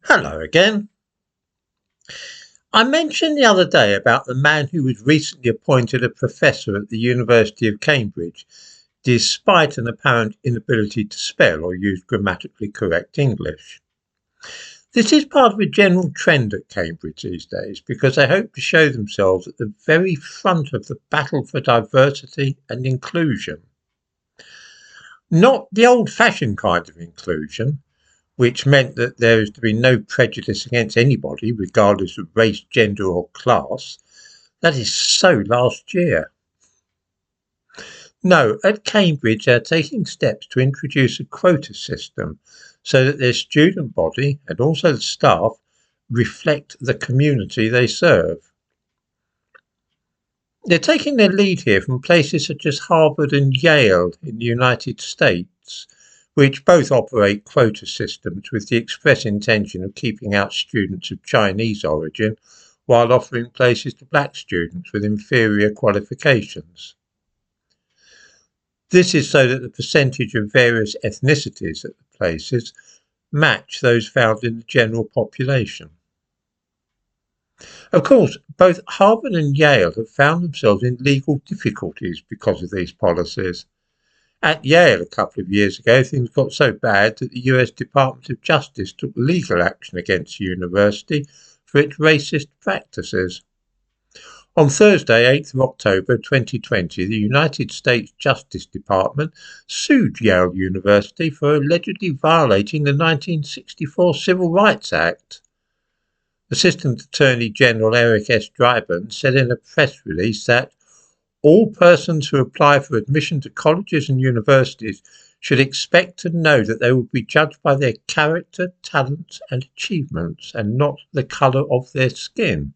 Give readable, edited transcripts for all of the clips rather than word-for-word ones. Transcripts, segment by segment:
Hello again. I mentioned the other day about the man who was recently appointed a professor at the University of Cambridge, despite an apparent inability to spell or use grammatically correct English. This is part of a general trend at Cambridge these days because they hope to show themselves at the very front of the battle for diversity and inclusion. Not the old-fashioned kind of inclusion, which meant that there is to be no prejudice against anybody, regardless of race, gender, or class. That is so last year. No, at Cambridge, they're taking steps to introduce a quota system so that their student body and also the staff reflect the community they serve. They're taking their lead here from places such as Harvard and Yale in the United States, which both operate quota systems with the express intention of keeping out students of Chinese origin while offering places to black students with inferior qualifications. This is so that the percentage of various ethnicities at the places match those found in the general population. Of course, both Harvard and Yale have found themselves in legal difficulties because of these policies. At Yale a couple of years ago, things got so bad that the US Department of Justice took legal action against the university for its racist practices. On Thursday, 8th of October 2020, the United States Justice Department sued Yale University for allegedly violating the 1964 Civil Rights Act. Assistant Attorney General Eric S. Dryburn said in a press release that all persons who apply for admission to colleges and universities should expect to know that they will be judged by their character, talents, and achievements, and not the colour of their skin.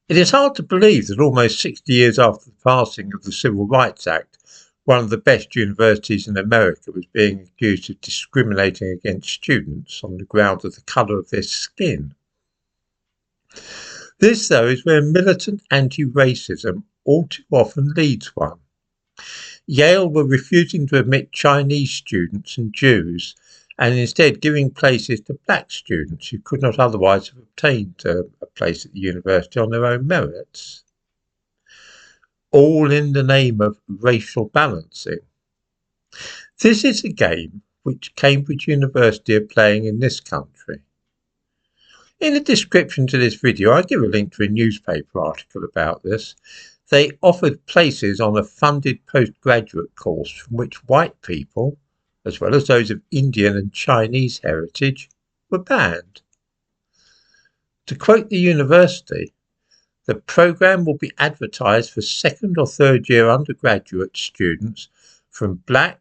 It is hard to believe that almost 60 years after the passing of the Civil Rights Act, one of the best universities in America was being accused of discriminating against students on the ground of the colour of their skin. This, though, is where militant anti-racism all too often leads one. Yale were refusing to admit Chinese students and Jews, and instead giving places to black students who could not otherwise have obtained a place at the university on their own merits. All in the name of racial balancing. This is a game which Cambridge University are playing in this country. In the description to this video, I give a link to a newspaper article about this. They offered places on a funded postgraduate course from which white people, as well as those of Indian and Chinese heritage, were banned. To quote the university, the programme will be advertised for second or third year undergraduate students from Black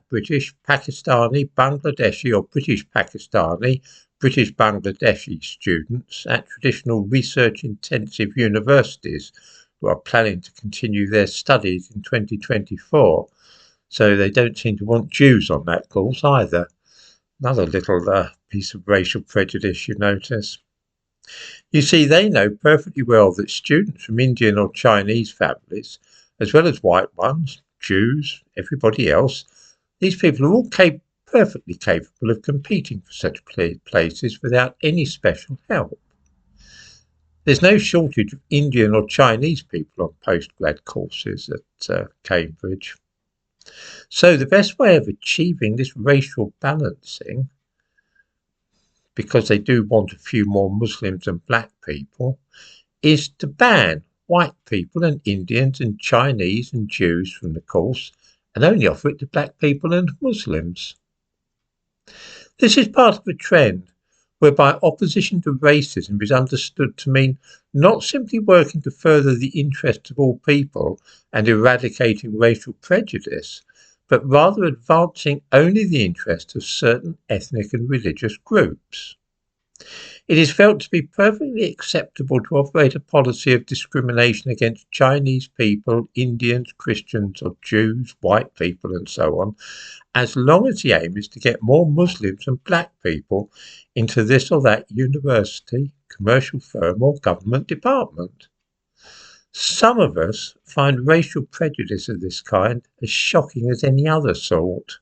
British, Pakistani, Bangladeshi or British Pakistani, British Bangladeshi students at traditional research-intensive universities who are planning to continue their studies in 2024. So they don't seem to want Jews on that course either. Another little piece of racial prejudice, you notice. You see, they know perfectly well that students from Indian or Chinese families, as well as white ones, Jews, everybody else, these people are all perfectly capable of competing for such places without any special help. There's no shortage of Indian or Chinese people on postgrad courses at Cambridge. So the best way of achieving this racial balancing, because they do want a few more Muslims and black people, is to ban white people and Indians and Chinese and Jews from the course and only offer it to black people and Muslims. This is part of a trend whereby opposition to racism is understood to mean not simply working to further the interests of all people and eradicating racial prejudice, but rather advancing only the interests of certain ethnic and religious groups. It is felt to be perfectly acceptable to operate a policy of discrimination against Chinese people, Indians, Christians or Jews, white people and so on, as long as the aim is to get more Muslims and black people into this or that university, commercial firm or government department. Some of us find racial prejudice of this kind as shocking as any other sort.